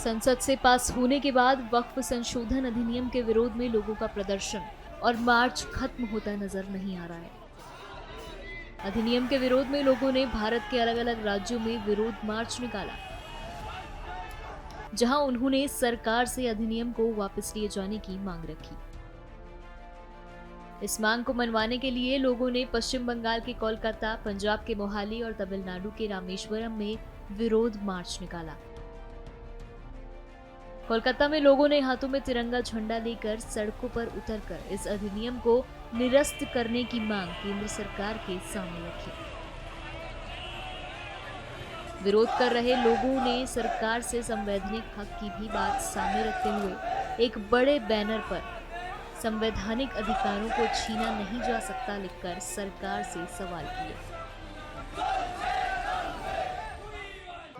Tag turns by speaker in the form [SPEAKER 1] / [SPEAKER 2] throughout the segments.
[SPEAKER 1] संसद से पास होने के बाद वक्फ संशोधन अधिनियम के विरोध में लोगों का प्रदर्शन और मार्च खत्म होता नजर नहीं आ रहा है। अधिनियम के विरोध में लोगों ने भारत के अलग अलग राज्यों में विरोध मार्च निकाला, जहां उन्होंने सरकार से अधिनियम को वापस लिए जाने की मांग रखी। इस मांग को मनवाने के लिए लोगों ने पश्चिम बंगाल के कोलकाता, पंजाब के मोहाली और तमिलनाडु के रामेश्वरम में विरोध मार्च निकाला। कोलकाता में लोगों ने हाथों में तिरंगा झंडा लेकर सड़कों पर उतरकर इस अधिनियम को निरस्त करने की मांग केंद्र सरकार के सामने रखी। विरोध कर रहे लोगों ने सरकार से संवैधानिक हक की भी बात सामने रखते हुए एक बड़े बैनर पर संवैधानिक अधिकारों को छीना नहीं जा सकता लिखकर सरकार से सवाल किए।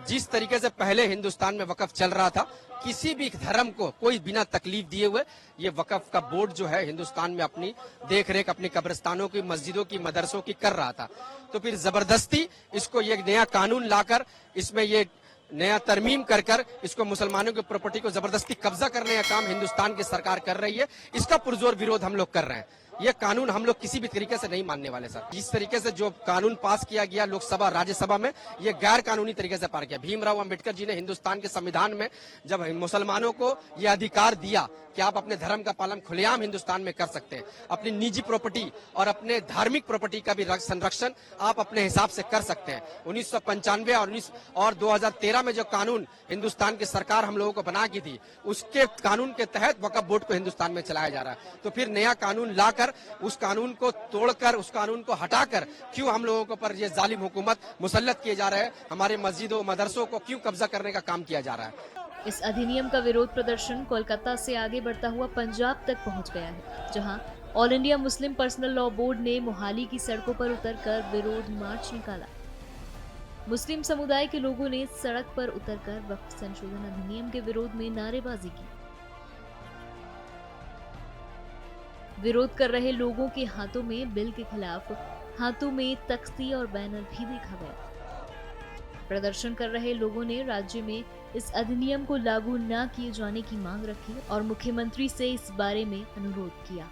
[SPEAKER 2] जिस तरीके से पहले हिंदुस्तान में वक्फ चल रहा था, किसी भी धर्म को कोई बिना तकलीफ दिए हुए ये वक्फ का बोर्ड जो है हिंदुस्तान में अपनी देखरेख अपनी कब्रिस्तानों की, मस्जिदों की, मदरसों की कर रहा था। तो फिर जबरदस्ती इसको ये नया कानून लाकर इसमें ये नया तरमीम कर इसको मुसलमानों की प्रॉपर्टी को जबरदस्ती कब्जा करने का काम हिंदुस्तान की सरकार कर रही है। इसका पुरजोर विरोध हम लोग कर रहे हैं। ये कानून हम लोग किसी भी तरीके से नहीं मानने वाले सर। जिस तरीके से जो कानून पास किया गया लोकसभा राज्यसभा में, ये गैर कानूनी तरीके से पार किया। भीमराव अंबेडकर जी ने हिंदुस्तान के संविधान में जब मुसलमानों को ये अधिकार दिया कि आप अपने धर्म का पालन खुलेआम हिंदुस्तान में कर सकते हैं, अपनी निजी प्रॉपर्टी और अपने धार्मिक प्रॉपर्टी का भी संरक्षण आप अपने हिसाब से कर सकते हैं। 1995 और 2013 में जो कानून हिंदुस्तान की सरकार हम लोगों को बना की थी, उसके कानून के तहत वक्फ बोर्ड को हिंदुस्तान में चलाया जा रहा है। तो फिर नया कानून लाकर उस कानून को तोड़कर, उस कानून को हटाकर क्यों हम लोगों के ऊपर ये जालिम हुकूमत मुसल्लत किए जा रहे हैं, हमारे मस्जिदों मदरसों को क्यों कब्जा करने का काम किया जा रहा है।
[SPEAKER 1] इस अधिनियम का विरोध प्रदर्शन कोलकाता से आगे बढ़ता हुआ पंजाब तक पहुंच गया है, जहां all India Muslim personal law board ने मोहाली की सड़कों पर उतरकर विरोध मार्च निकाला। मुस्लिम समुदाय के लोगों ने सड़क पर उतरकर वक्फ संशोधन अधिनियम के विरोध में नारेबाजी की। विरोध कर रहे लोगों के हाथों में बिल के खिलाफ हाथों में तख्ती और बैनर भी देखा गया। प्रदर्शन कर रहे लोगों ने राज्य में इस अधिनियम को लागू न किए जाने की मांग रखी और मुख्यमंत्री से इस बारे में अनुरोध किया।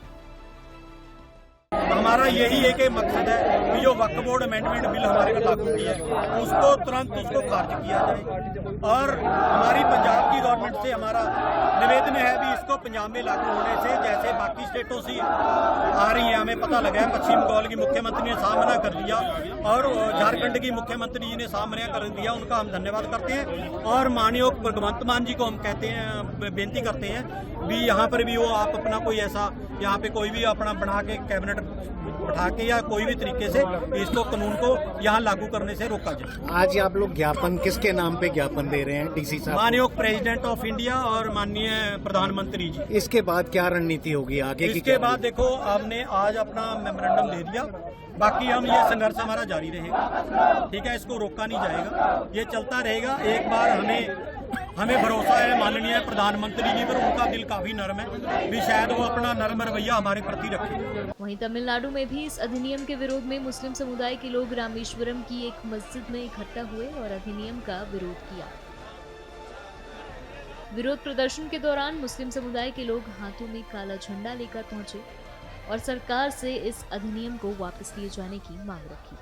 [SPEAKER 3] हमारा यही एक मकसद है कि जो वक्फ बोर्ड अमेंडमेंट बिल हमारे को लागू किया है उसको तुरंत खारिज किया जाए। और हमारी पंजाब की गवर्नमेंट से हमारा निवेदन है भी इसको पंजाब में लागू होने से जैसे बाकी स्टेटों से आ रही है, हमें पता लगा है पश्चिम बंगाल की मुख्यमंत्री ने साफ मना कर दिया और झारखंड की मुख्यमंत्री जी ने साफ मना कर दिया। उनका हम धन्यवाद करते हैं और माननीय भगवंत मान जी को हम कहते हैं, बेनती करते हैं भी यहाँ पर भी वो आप अपना कोई ऐसा यहाँ पे कोई भी अपना बना के कैबिनेट बैठा के या कोई भी तरीके से इसको कानून को यहाँ लागू करने से रोका जाए।
[SPEAKER 4] आज आप लोग ज्ञापन किसके नाम पे ज्ञापन दे रहे हैं डीसी साहब? माननीय
[SPEAKER 3] प्रेसिडेंट ऑफ इंडिया और माननीय प्रधानमंत्री जी।
[SPEAKER 4] इसके बाद क्या रणनीति होगी आगे की?
[SPEAKER 3] इसके बाद देखो हमने आज अपना मेमोरेंडम दे दिया, बाकी हम ये संघर्ष हमारा जारी रहेगा। ठीक है, इसको रोका नहीं जाएगा, ये चलता रहेगा। एक बार हमें भरोसा है माननीय प्रधानमंत्री जी पर, उनका दिल काफी नरम है भी शायद वो अपना नरम रवैया हमारे प्रति रखें।
[SPEAKER 1] वहीं तमिलनाडु में भी इस अधिनियम के विरोध में मुस्लिम समुदाय के लोग रामेश्वरम की एक मस्जिद में इकट्ठा हुए और अधिनियम का विरोध किया। विरोध प्रदर्शन के दौरान मुस्लिम समुदाय के लोग हाथों में काला झंडा लेकर पहुंचे और सरकार से इस अधिनियम को वापस लिए जाने की मांग रखी।